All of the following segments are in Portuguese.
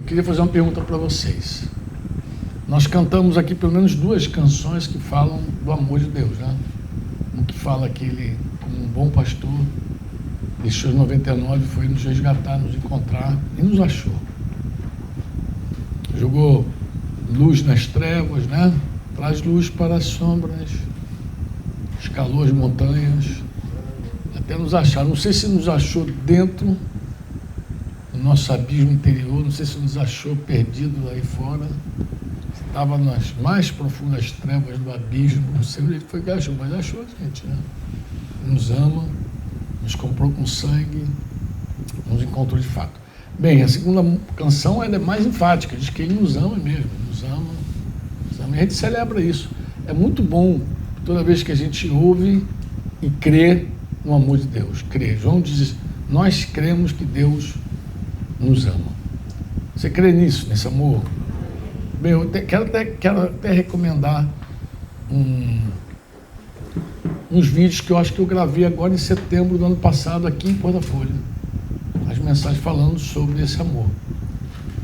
queria fazer uma pergunta para vocês. Nós cantamos aqui pelo menos 2 canções que falam do amor de Deus, né? Um que fala que ele, como um bom pastor, deixou os 99, foi nos resgatar, nos encontrar e nos achou. Jogou luz nas trevas, né? Traz luz para as sombras, escalou as montanhas, até nos achar. Não sei se nos achou dentro do nosso abismo interior, não sei se nos achou perdido aí fora, estava nas mais profundas trevas do abismo, não sei onde ele foi que achou, mas achou a gente, né? Nos ama, nos comprou com sangue, nos encontrou de fato. Bem, a segunda canção ela é mais enfática, diz que ele nos ama mesmo, nos ama, e a gente celebra isso. É muito bom toda vez que a gente ouve e crê no amor de Deus. Crê. João diz, nós cremos que Deus nos ama. Você crê nisso, nesse amor? Bem, eu quero até recomendar uns vídeos que eu acho que eu gravei agora em setembro do ano passado aqui em Porta Folha. As mensagens falando sobre esse amor.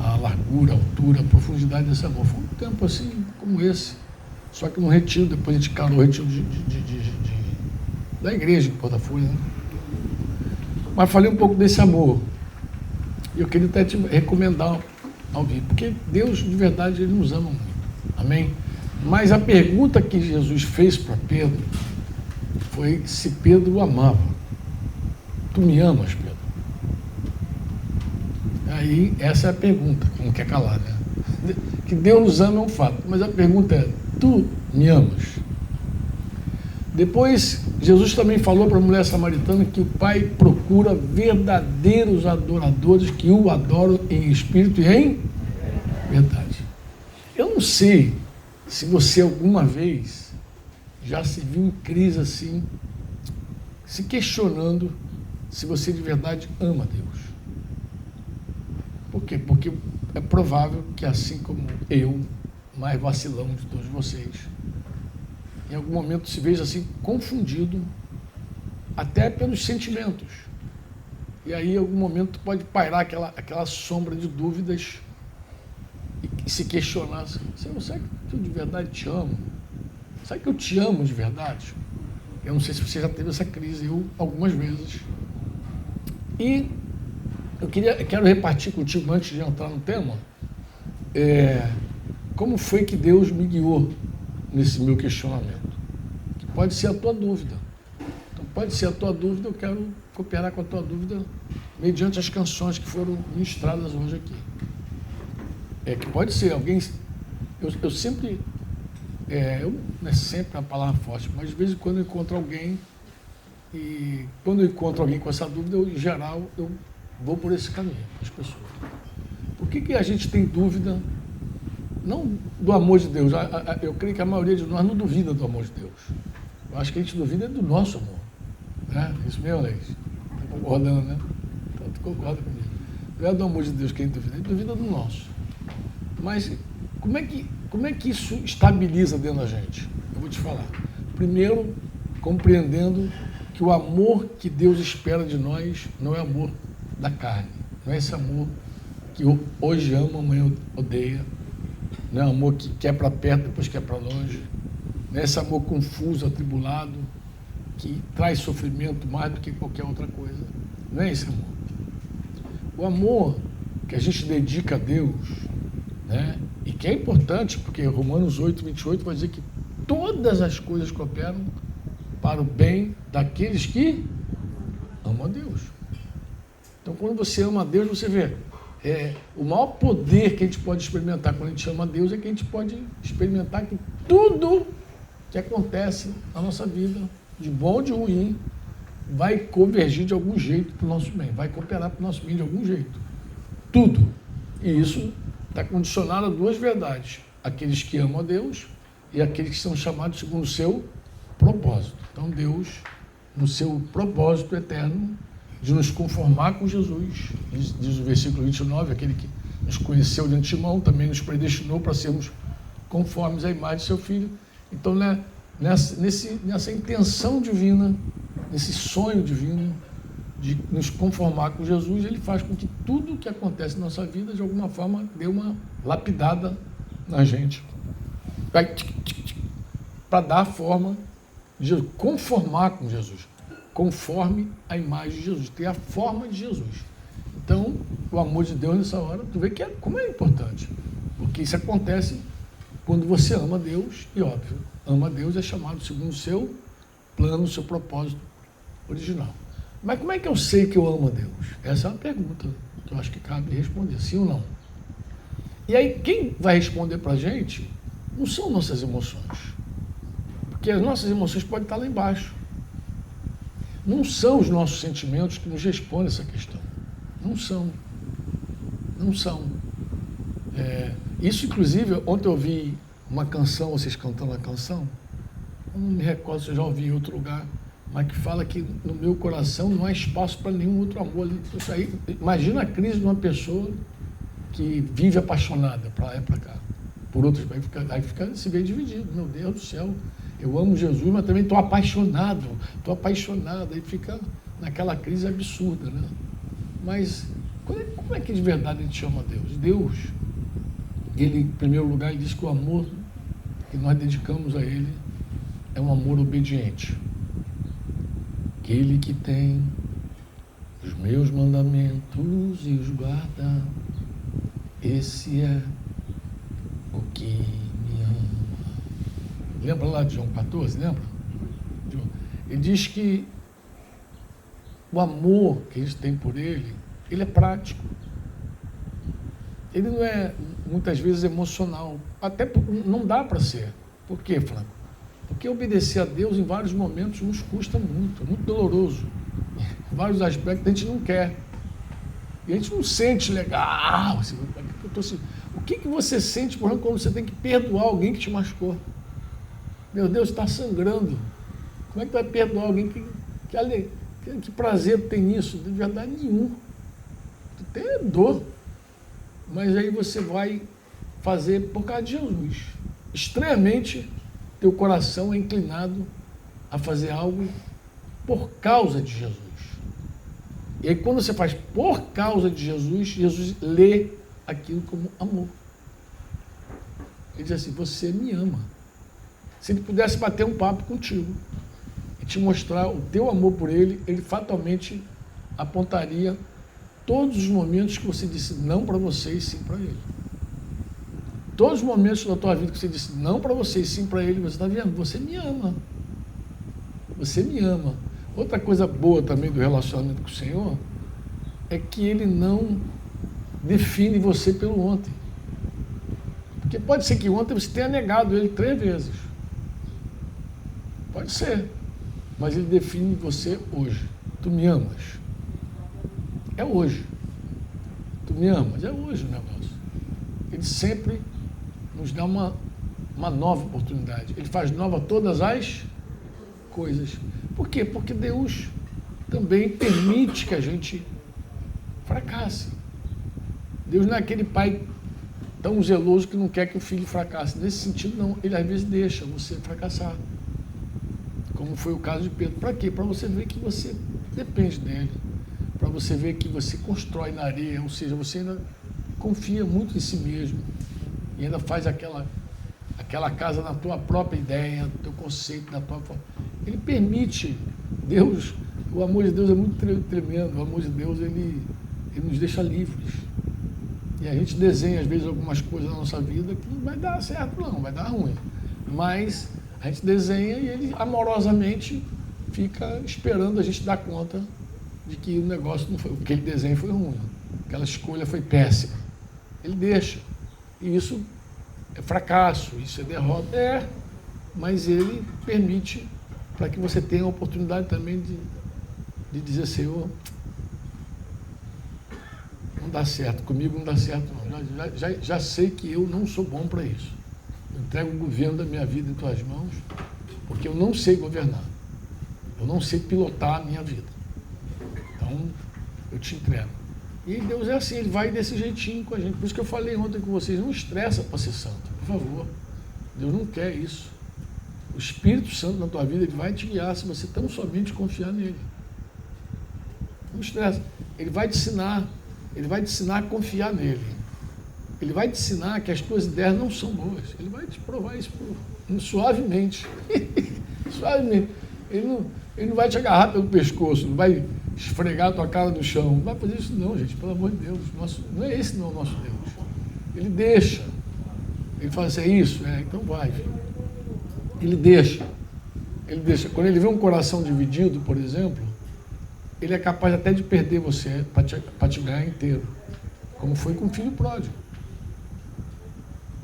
A largura, a altura, a profundidade desse amor. Foi um tempo assim como esse. Só que no retiro, depois a gente calou o retiro da igreja em Porta Folha. Né? Mas falei um pouco desse amor. E eu queria até te recomendar ao vivo, porque Deus, de verdade, Ele nos ama muito. Amém? Mas a pergunta que Jesus fez para Pedro foi se Pedro o amava. Tu me amas, Pedro? Aí, essa é a pergunta, que não quer calar, né? Que Deus nos ama é um fato, mas a pergunta é, tu me amas? Depois, Jesus também falou para a mulher samaritana que o Pai procura verdadeiros adoradores que o adoram em espírito e em verdade. Eu não sei se você alguma vez já se viu em crise assim, se questionando se você de verdade ama Deus. Por quê? Porque é provável que assim como eu, mais vacilão de todos vocês, em algum momento se veja assim confundido até pelos sentimentos. E aí em algum momento pode pairar aquela sombra de dúvidas e se questionar, será que eu de verdade te amo? Será que eu te amo de verdade? Eu não sei se você já teve essa crise, eu algumas vezes. E eu quero repartir contigo, antes de entrar no tema, como foi que Deus me guiou nesse meu questionamento. Que pode ser a tua dúvida. Então, pode ser a tua dúvida, eu quero cooperar com a tua dúvida mediante as canções que foram ministradas hoje aqui. Que pode ser alguém... Eu sempre... não é sempre a palavra forte, mas de vez em quando eu encontro alguém e quando eu encontro alguém com essa dúvida, em geral, eu vou por esse caminho, as pessoas. Por que a gente tem dúvida, não do amor de Deus? Eu creio que a maioria de nós não duvida do amor de Deus. Eu acho que a gente duvida do nosso amor. Né? Isso mesmo, Alex? Está concordando, né? Então, tu concorda comigo. Não é do amor de Deus que a gente duvida do nosso. Mas como é que isso estabiliza dentro da gente? Eu vou te falar. Primeiro, compreendendo que o amor que Deus espera de nós não é amor da carne. Não é esse amor que hoje ama, amanhã odeia. Não é amor que quer para perto, depois quer para longe. Não é esse amor confuso, atribulado, que traz sofrimento mais do que qualquer outra coisa. Não é esse amor. O amor que a gente dedica a Deus, né, e que é importante, porque Romanos 8, 28 vai dizer que todas as coisas cooperam para o bem daqueles que amam a Deus. Então, quando você ama a Deus, você vê, o maior poder que a gente pode experimentar quando a gente ama a Deus é que a gente pode experimentar que tudo que acontece na nossa vida, de bom ou de ruim, vai convergir de algum jeito para o nosso bem, vai cooperar para o nosso bem de algum jeito. Tudo. E isso está condicionado a 2 verdades. Aqueles que amam a Deus e aqueles que são chamados segundo o seu propósito. Então, Deus, no seu propósito eterno, de nos conformar com Jesus, diz o versículo 29, aquele que nos conheceu de antemão, também nos predestinou para sermos conformes à imagem de seu Filho. Então, né, nessa intenção divina, nesse sonho divino, de nos conformar com Jesus, ele faz com que tudo que acontece na nossa vida, de alguma forma, dê uma lapidada na gente. Para dar a forma de Jesus, conformar com Jesus, conforme a imagem de Jesus, ter a forma de Jesus. Então, o amor de Deus nessa hora, tu vê que como é importante, porque isso acontece quando você ama Deus, e óbvio, ama Deus é chamado segundo o seu plano, o seu propósito original. Mas como é que eu sei que eu amo a Deus? Essa é uma pergunta que eu acho que cabe responder, sim ou não. E aí, quem vai responder para a gente não são nossas emoções, porque as nossas emoções podem estar lá embaixo. Não são os nossos sentimentos que nos respondem essa questão. Não são. Não são. Isso, inclusive, ontem eu ouvi uma canção, vocês cantando a canção, eu não me recordo se eu já ouvi em outro lugar, mas que fala que no meu coração não há espaço para nenhum outro amor. Isso aí, imagina a crise de uma pessoa que vive apaixonada para lá e para cá, por outros, aí fica se vê dividido. Meu Deus do céu, eu amo Jesus, mas também estou apaixonado, aí fica naquela crise absurda, né? Mas como é que de verdade a gente chama a Deus? Deus, ele, em primeiro lugar, ele diz que o amor que nós dedicamos a ele é um amor obediente. Aquele que tem os meus mandamentos e os guarda, esse é o que me ama. Lembra lá de João 14, lembra? Ele diz que o amor que a gente tem por ele é prático. Ele não é, muitas vezes, emocional. Até não dá para ser. Por quê, Franco? Porque obedecer a Deus em vários momentos nos custa muito, é muito doloroso. Em vários aspectos a gente não quer. E a gente não sente legal. O que você sente, por exemplo, quando você tem que perdoar alguém que te machucou? Meu Deus, está sangrando. Como é que vai perdoar alguém que prazer tem nisso? De verdade nenhum. Tu tem dor. Mas aí você vai fazer por causa de Jesus. Estranhamente, teu coração é inclinado a fazer algo por causa de Jesus. E aí quando você faz por causa de Jesus, Jesus lê aquilo como amor. Ele diz assim, você me ama. Se ele pudesse bater um papo contigo e te mostrar o teu amor por ele, ele fatalmente apontaria todos os momentos que você disse não para você e sim para ele. Todos os momentos da tua vida que você disse não para você e sim para ele, você está vendo, você me ama. Você me ama. Outra coisa boa também do relacionamento com o Senhor é que ele não define você pelo ontem. Porque pode ser que ontem você tenha negado ele 3 vezes. Pode ser. Mas ele define você hoje. Tu me amas. É hoje. Tu me amas. É hoje o negócio. Ele sempre nos dá uma nova oportunidade. Ele faz nova todas as coisas. Por quê? Porque Deus também permite que a gente fracasse. Deus não é aquele pai tão zeloso que não quer que o filho fracasse. Nesse sentido, não. Ele às vezes deixa você fracassar. Como foi o caso de Pedro. Para quê? Para você ver que você depende dele. Para você ver que você constrói na areia, ou seja, você ainda confia muito em si mesmo e ainda faz aquela casa na tua própria ideia, no teu conceito, na tua forma. Ele permite, Deus, o amor de Deus é muito tremendo, o amor de Deus, ele nos deixa livres. E a gente desenha, às vezes, algumas coisas na nossa vida que não vai dar certo, não, vai dar ruim. Mas a gente desenha e ele amorosamente fica esperando a gente dar conta de que o negócio não foi, aquele desenho foi ruim, aquela escolha foi péssima. Ele deixa. E isso é fracasso, isso é derrota. Mas ele permite para que você tenha a oportunidade também de dizer, Senhor, não dá certo, comigo não dá certo não. Já sei que eu não sou bom para isso. Eu entrego o governo da minha vida em tuas mãos, porque eu não sei governar. Eu não sei pilotar a minha vida. Então, eu te entrego. E Deus é assim, ele vai desse jeitinho com a gente. Por isso que eu falei ontem com vocês, não estressa para ser santo, por favor. Deus não quer isso. O Espírito Santo na tua vida, ele vai te guiar se você tão somente confiar nele. estressa. Ele vai te ensinar a confiar nele. Ele vai te ensinar que as tuas ideias não são boas. Ele vai te provar isso suavemente. Suavemente. Ele não vai te agarrar pelo pescoço, não vai esfregar a tua cara no chão. Não vai fazer isso não, gente, pelo amor de Deus. Não é esse não o nosso Deus. Ele deixa. Ele fala assim, é isso? Então vai, filho. Ele deixa. Quando ele vê um coração dividido, por exemplo, ele é capaz até de perder você para te ganhar inteiro. Como foi com o filho pródigo.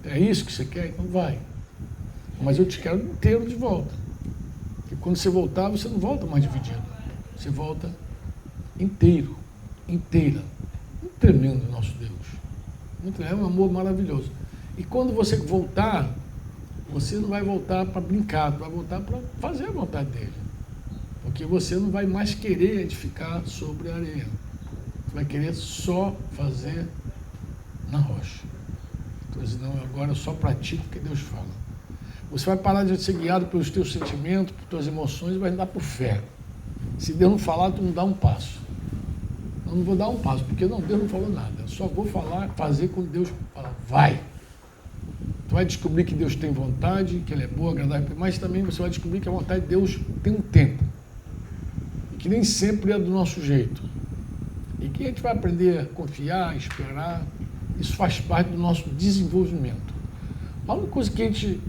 É isso que você quer? Então vai. Mas eu te quero inteiro de volta. E quando você voltar, você não volta mais dividido. Você volta inteiro, inteira. Um tremendo nosso Deus. É um amor maravilhoso. E quando você voltar, você não vai voltar para brincar, vai voltar para fazer a vontade dele. Porque você não vai mais querer edificar sobre a areia. Você vai querer só fazer na rocha. Então, não, agora eu só pratico o que Deus fala. Você vai parar de ser guiado pelos teus sentimentos, por tuas emoções, e vai andar por fé. Se Deus não falar, tu não dá um passo. Eu não vou dar um passo, porque não, Deus não falou nada. Eu só vou fazer quando Deus falar, vai. Tu vai descobrir que Deus tem vontade, que Ele é bom, agradável, mas também você vai descobrir que a vontade de Deus tem um tempo. E que nem sempre é do nosso jeito. E que a gente vai aprender a confiar, a esperar. Isso faz parte do nosso desenvolvimento. A única coisa que a gente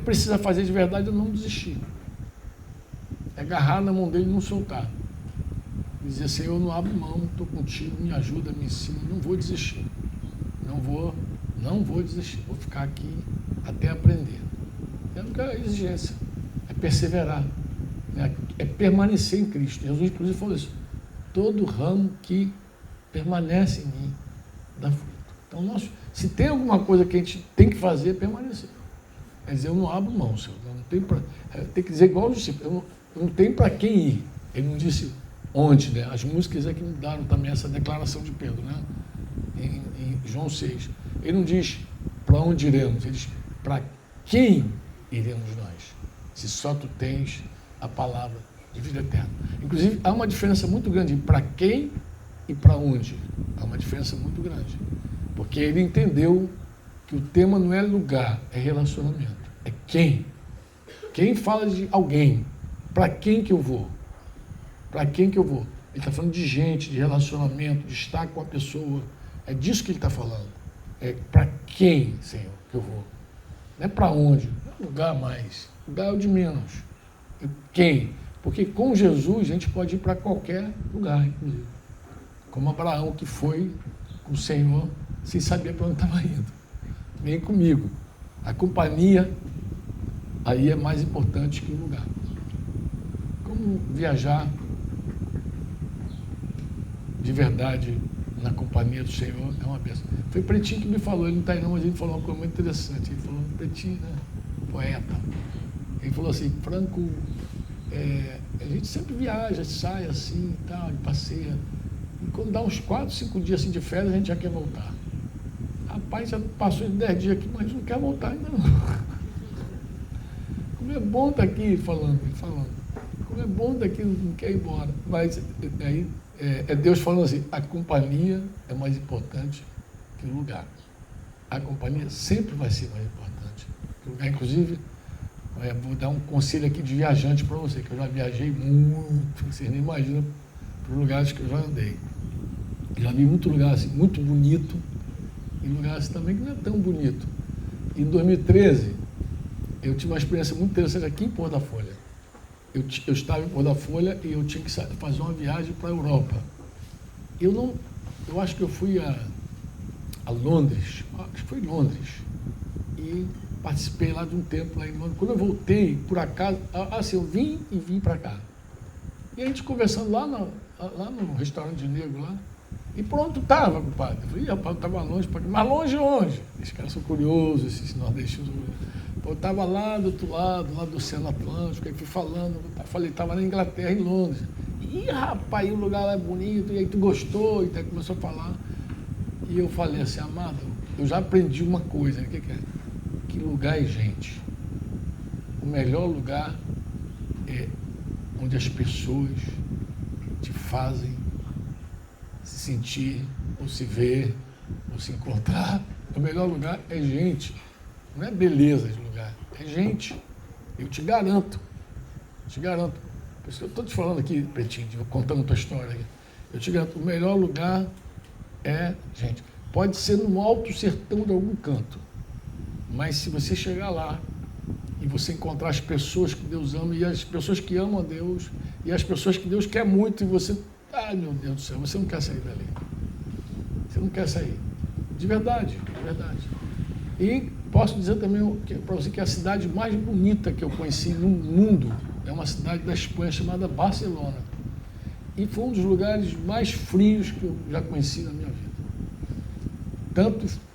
precisa fazer de verdade é não desistir. É agarrar na mão dele e não soltar. Dizer, Senhor, eu não abro mão, estou contigo, me ajuda, me ensina, não vou desistir. Não vou desistir, vou ficar aqui até aprender. É a única exigência, é perseverar, é permanecer em Cristo. Jesus, inclusive, falou isso. Todo ramo que permanece em mim dá fruto. Então, se tem alguma coisa que a gente tem que fazer, é permanecer. Quer dizer, eu não abro mão, Senhor. Tem que dizer igual o discípulo, eu não tenho para quem ir. Ele não disse onde, né? As músicas é que me deram também essa declaração de Pedro, né? Em João 6. Ele não diz para onde iremos, ele diz para quem iremos nós, se só tu tens a palavra de vida eterna. Inclusive, há uma diferença muito grande para quem e para onde. Há uma diferença muito grande. Porque ele entendeu que o tema não é lugar, é relacionamento. É quem. Quem fala de alguém. Para quem que eu vou? Para quem que eu vou? Ele está falando de gente, de relacionamento, de estar com a pessoa. É disso que ele está falando. É para quem, Senhor, que eu vou? Não é para onde? Não é lugar mais. Lugar é o de menos. É quem? Porque com Jesus a gente pode ir para qualquer lugar, inclusive. Como Abraão, que foi com o Senhor sem saber para onde estava indo. Vem comigo. A companhia aí é mais importante que o lugar. Como viajar de verdade na companhia do Senhor é uma bênção. Foi Pretinho que me falou, ele não está aí não, mas ele falou uma coisa muito interessante. Ele falou, Pretinho, né? Poeta. Ele falou assim, Franco, a gente sempre viaja, sai assim e tal, passeia. E quando dá uns 4, 5 dias assim de férias, a gente já quer voltar. Rapaz, já passou de 10 dias aqui, mas não quer voltar ainda não. Como é bom estar aqui falando. Como é bom estar aqui, não quer ir embora. Mas aí é Deus falando assim, a companhia é mais importante que o lugar. A companhia sempre vai ser mais importante que o lugar. Inclusive, vou dar um conselho aqui de viajante para você, que eu já viajei muito, vocês nem imaginam, para os lugares que eu já andei. Já vi muito lugar assim, muito bonito, e lugares também que não é tão bonito. Em 2013, eu tive uma experiência muito interessante aqui em Porto da Folha. Eu estava em Porto da Folha e eu tinha que fazer uma viagem para a Europa. Eu acho que eu fui a Londres, acho que foi Londres, e participei lá de um tempo lá em Londres. Quando eu voltei, por acaso, assim, eu vim para cá. E a gente conversando lá no restaurante negro lá, e pronto, estava, compadre. Eu falei, rapaz, eu estava longe, mas longe onde? Esses caras são curiosos, esses nordestinos. Eu estava lá do outro lado, lá do Oceano Atlântico, aí fui falando, falei, estava na Inglaterra, em Londres. Ih, rapaz, o lugar lá é bonito, e aí tu gostou, e aí começou a falar. E eu falei assim, amado, eu já aprendi uma coisa, o que é? Que lugar é gente. O melhor lugar é onde as pessoas te fazem sentir, ou se ver, ou se encontrar. O melhor lugar é gente. Não é beleza de lugar, é gente. Eu te garanto. Te garanto. Por isso que eu estou te falando aqui, Pretinho, contando a tua história aqui. Eu te garanto, o melhor lugar é gente. Pode ser no alto sertão de algum canto, mas se você chegar lá e você encontrar as pessoas que Deus ama, e as pessoas que amam a Deus, e as pessoas que Deus quer muito, e você, meu Deus do céu, você não quer sair dali. Você não quer sair. De verdade, de verdade. E posso dizer também para você que a cidade mais bonita que eu conheci no mundo é uma cidade da Espanha chamada Barcelona. E foi um dos lugares mais frios que eu já conheci na minha vida.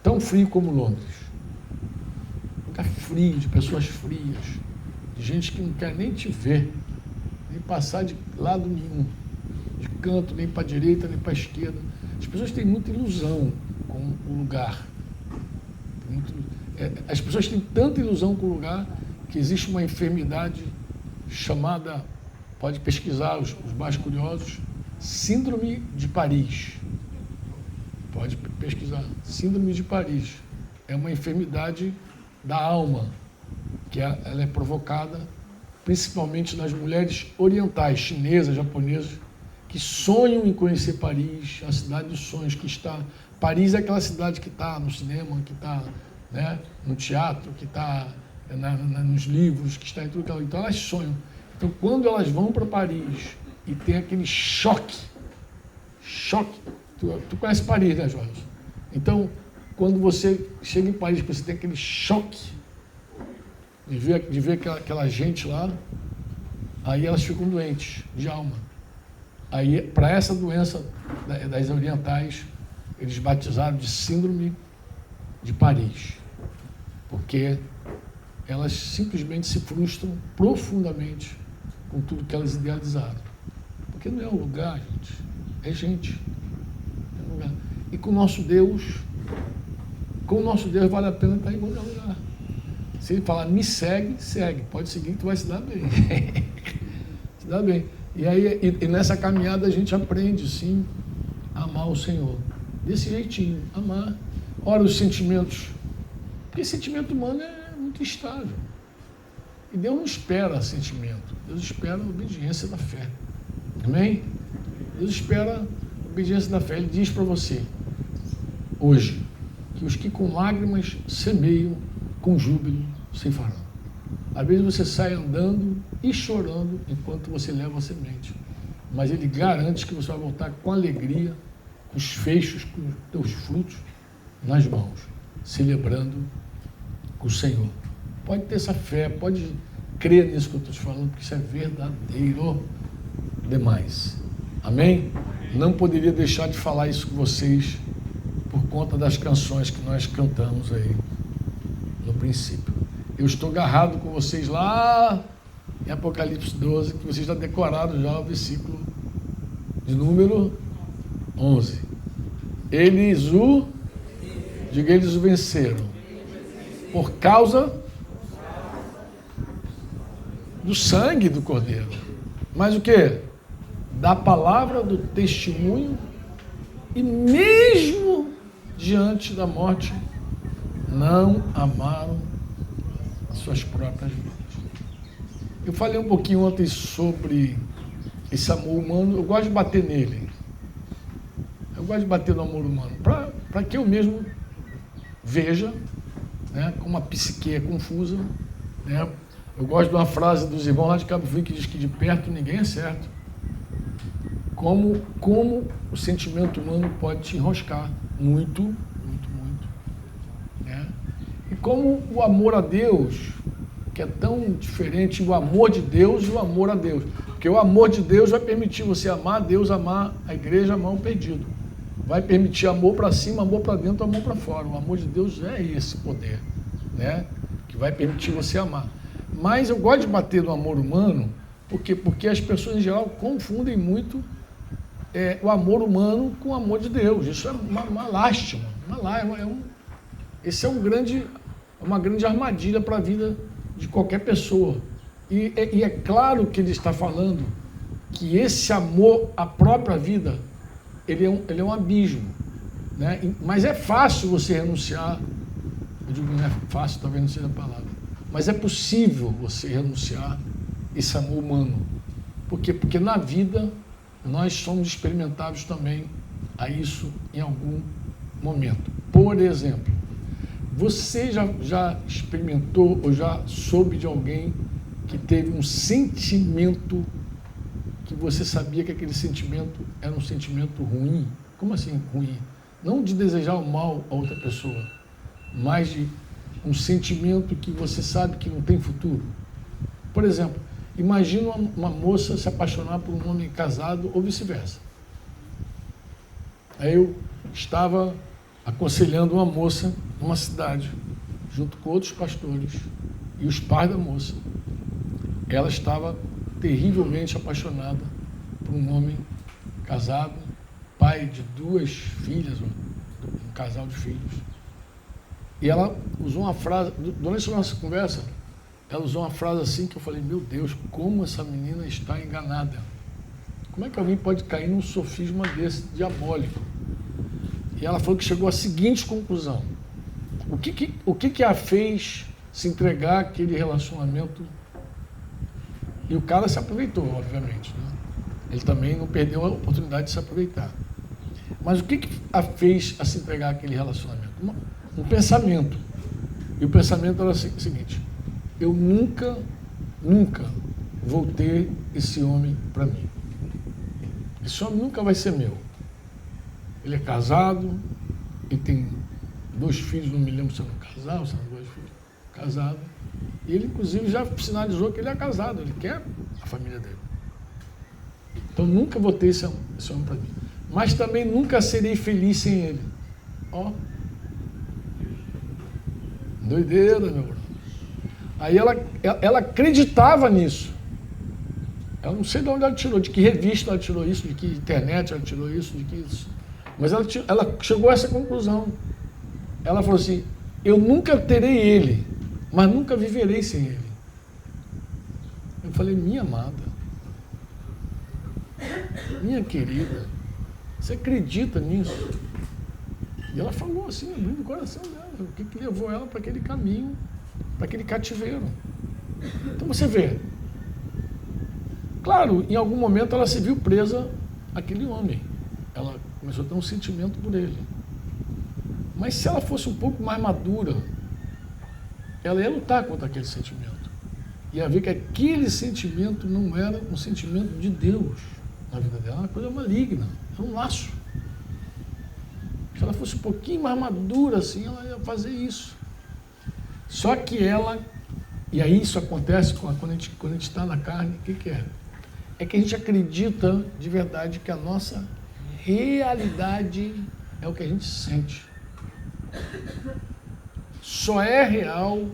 Tão frio como Londres. Um lugar frio, de pessoas frias, de gente que não quer nem te ver, nem passar de lado nenhum, de canto, nem para a direita, nem para a esquerda. As pessoas têm muita ilusão com o lugar. As pessoas têm tanta ilusão com o lugar que existe uma enfermidade chamada, pode pesquisar os mais curiosos, Síndrome de Paris. Pode pesquisar. Síndrome de Paris. É uma enfermidade da alma, que ela é provocada principalmente nas mulheres orientais, chinesas, japonesas, que sonham em conhecer Paris, a cidade dos sonhos que está... Paris é aquela cidade que está no cinema, que está, né, no teatro, que está nos livros, que está em tudo aquilo. Então elas sonham. Então quando elas vão para Paris e tem aquele choque, tu conhece Paris, né, Jorge? Então, quando você chega em Paris, você tem aquele choque de ver aquela gente lá, aí elas ficam doentes de alma. Aí, para essa doença das orientais, eles batizaram de Síndrome de Paris, porque elas simplesmente se frustram profundamente com tudo que elas idealizaram. Porque não é um lugar, gente, é gente. É um lugar. E com o nosso Deus vale a pena estar em qualquer lugar. Se ele falar, me segue, segue. Pode seguir que tu vai se dar bem. Se dá bem. E aí, e nessa caminhada a gente aprende, sim, a amar o Senhor. Desse jeitinho, amar. Ora, os sentimentos. Porque sentimento humano é muito instável. E Deus não espera sentimento. Deus espera a obediência da fé. Amém? Deus espera a obediência da fé. Ele diz para você, hoje, que os que com lágrimas semeiam, com júbilo se farão. Às vezes você sai andando e chorando enquanto você leva a semente. Mas ele garante que você vai voltar com alegria, com os feixes, com os teus frutos nas mãos, celebrando com o Senhor. Pode ter essa fé, pode crer nisso que eu estou te falando, porque isso é verdadeiro demais. Amém? Não poderia deixar de falar isso com vocês por conta das canções que nós cantamos aí no princípio. Eu estou agarrado com vocês lá em Apocalipse 12, que vocês já decoraram já o versículo de número 11. Eles o venceram por causa do sangue do Cordeiro. Mas o quê? Da palavra do testemunho, e mesmo diante da morte não amaram as suas próprias vidas. Eu falei um pouquinho ontem sobre esse amor humano. Eu gosto de bater nele. Eu gosto de bater no amor humano para que eu mesmo veja, né, como a psique é confusa, né? Eu gosto de uma frase dos irmãos lá de Cabo Frio que diz que de perto ninguém é certo. Como o sentimento humano pode te enroscar muito, muito, muito, né? E como o amor a Deus, que é tão diferente, o amor de Deus e o amor a Deus. Porque o amor de Deus vai permitir você amar a Deus, amar a igreja, amar o perdido. Vai permitir amor para cima, amor para dentro, amor para fora. O amor de Deus é esse poder, né? Que vai permitir você amar. Mas eu gosto de bater no amor humano, porque as pessoas em geral confundem muito o amor humano com o amor de Deus. Isso é uma lástima. Esse é uma grande armadilha para a vida de qualquer pessoa. E é claro que ele está falando que esse amor à própria vida ele é um abismo, né? Mas é fácil você renunciar. Eu digo, não é fácil, talvez não seja a palavra, mas é possível você renunciar esse amor humano. Por quê? Porque na vida nós somos experimentados também a isso em algum momento. Por exemplo, você já experimentou ou já soube de alguém que teve um sentimento que você sabia que aquele sentimento era um sentimento ruim? Como assim ruim? Não de desejar o mal a outra pessoa, mas de um sentimento que você sabe que não tem futuro. Por exemplo, imagina uma moça se apaixonar por um homem casado ou vice-versa. Aí eu estava aconselhando uma moça numa cidade, junto com outros pastores e os pais da moça. Ela estava terrivelmente apaixonada por um homem casado, pai de 2 filhas, um casal de filhos. E ela usou uma frase, durante a nossa conversa, ela usou uma frase assim que eu falei, meu Deus, como essa menina está enganada. Como é que alguém pode cair num sofisma desse, diabólico? E ela falou que chegou à seguinte conclusão. O que a fez se entregar àquele relacionamento? E o cara se aproveitou, obviamente, né? Ele também não perdeu a oportunidade de se aproveitar. Mas o que a fez a se entregar àquele relacionamento? Um pensamento. E o pensamento era o seguinte: eu nunca vou ter esse homem para mim. Esse homem nunca vai ser meu. Ele é casado, ele tem 2 filhos, não me lembro se é um casal, se são 2 filhos, casado. E ele, inclusive, já sinalizou que ele é casado, ele quer a família dele. Então, nunca vou ter esse homem para mim. Mas também nunca serei feliz sem ele. Ó. Doideira, meu irmão. Aí ela acreditava nisso. Eu não sei de onde ela tirou, de que revista ela tirou isso, de que internet ela tirou isso, de que isso. Mas ela chegou a essa conclusão. Ela falou assim, eu nunca terei ele, mas nunca viverei sem ele. Eu falei, minha amada, minha querida, você acredita nisso? E ela falou assim, abrindo o coração dela, o que levou ela para aquele caminho, para aquele cativeiro. Então você vê, claro, em algum momento ela se viu presa àquele homem. Ela começou a ter um sentimento por ele. Mas se ela fosse um pouco mais madura, ela ia lutar contra aquele sentimento. Ia ver que aquele sentimento não era um sentimento de Deus na vida dela, era uma coisa maligna, era um laço. Se ela fosse um pouquinho mais madura assim, ela ia fazer isso. Só que ela, e aí isso acontece quando a gente está na carne, o que é? É que a gente acredita de verdade que a nossa realidade é o que a gente sente. Só é real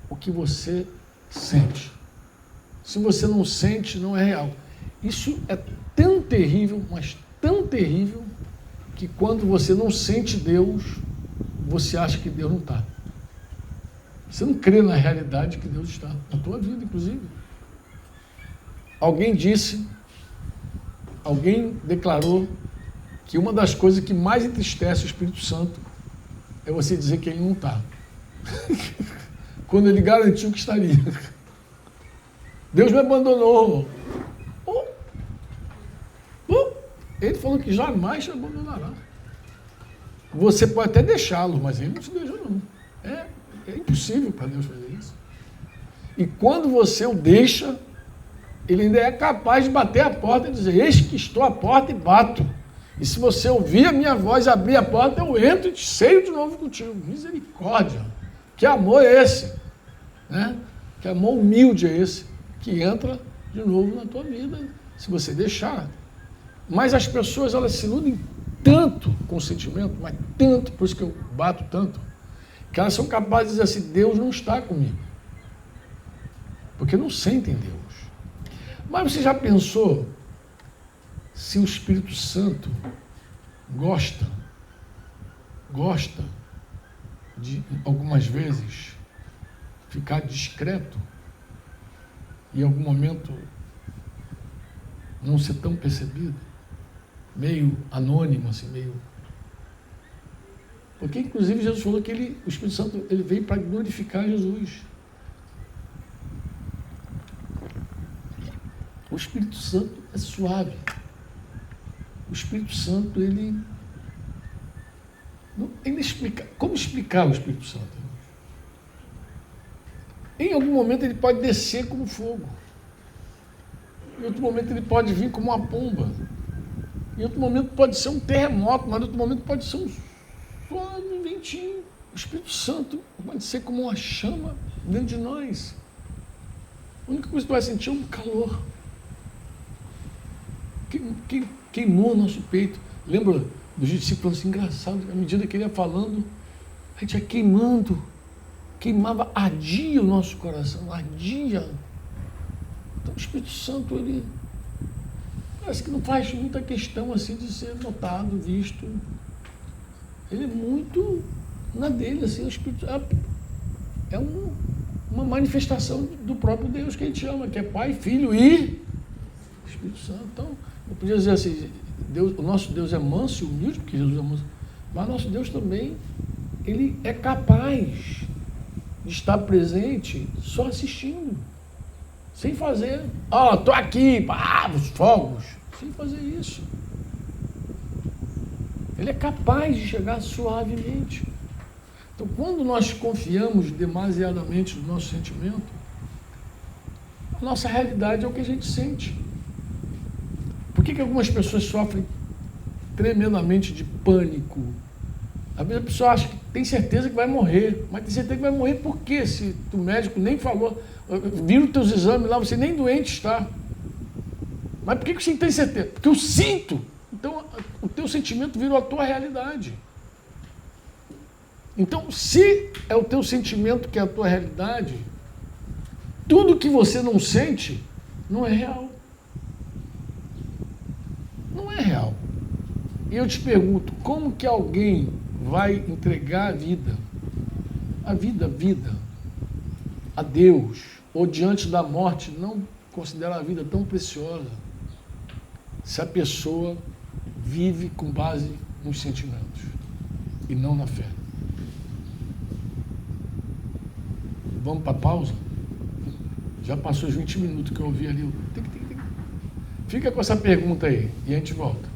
o que você sente. Se você não sente, não é real. Isso é tão terrível, mas tão terrível, que quando você não sente Deus, você acha que Deus não está. Você não crê na realidade que Deus está, na tua vida, inclusive. Alguém declarou que uma das coisas que mais entristece o Espírito Santo é você dizer que ele não está. Quando ele garantiu que estaria. Deus me abandonou. Ele falou que jamais te abandonará. Você pode até deixá-lo, mas ele não te deixa, não. É impossível para Deus fazer isso. E quando você o deixa, ele ainda é capaz de bater a porta e dizer, eis que estou à porta e bato. E se você ouvir a minha voz e abrir a porta, eu entro e te ceio de novo contigo. Misericórdia. Que amor é esse? Né? Que amor humilde é esse? Que entra de novo na tua vida, se você deixar. Mas as pessoas, elas se iludem tanto com o sentimento, mas tanto, por isso que eu bato tanto, que elas são capazes de dizer assim, Deus não está comigo. Porque não sentem Deus. Mas você já pensou se o Espírito Santo gosta de, algumas vezes, ficar discreto e, em algum momento, não ser tão percebido? meio anônimo, assim, meio... Porque, inclusive, Jesus falou que o Espírito Santo ele veio para glorificar Jesus. O Espírito Santo é suave. O Espírito Santo, ele explica. Como explicar o Espírito Santo? Em algum momento ele pode descer como fogo. Em outro momento ele pode vir como uma pomba. Em outro momento pode ser um terremoto, mas em outro momento pode ser um suave ventinho. O Espírito Santo pode ser como uma chama dentro de nós. A única coisa que tu vai sentir é um calor. Queimou o nosso peito. Lembra dos discípulos assim, engraçado, à medida que ele ia falando, a gente ia queimando, queimava, ardia o nosso coração, ardia. Então o Espírito Santo, ele parece que não faz muita questão assim de ser notado, visto. Ele é muito na dele, assim, o Espírito é uma manifestação do próprio Deus que a gente ama, que é Pai, Filho e Espírito Santo. Então, eu podia dizer assim, o nosso Deus é manso e humilde, porque Jesus é manso, mas nosso Deus também, ele é capaz de estar presente só assistindo, sem fazer, estou aqui, os fogos, sem fazer isso. Ele é capaz de chegar suavemente. Então, quando nós confiamos demasiadamente no nosso sentimento, a nossa realidade é o que a gente sente. Por que algumas pessoas sofrem tremendamente de pânico? Às vezes a pessoa acha que tem certeza que vai morrer, mas tem certeza que vai morrer por quê? Se o médico nem falou, viram os teus exames lá, você nem doente está. Mas por que você tem certeza? Porque eu sinto. Então, o teu sentimento virou a tua realidade. Então, se é o teu sentimento que é a tua realidade, tudo que você não sente não é real. Não é real. E eu te pergunto, como que alguém vai entregar a vida, a Deus, ou diante da morte, não considera a vida tão preciosa, se a pessoa vive com base nos sentimentos e não na fé? Vamos para a pausa? Já passou os 20 minutos que eu ouvi ali. Fica com essa pergunta aí e a gente volta.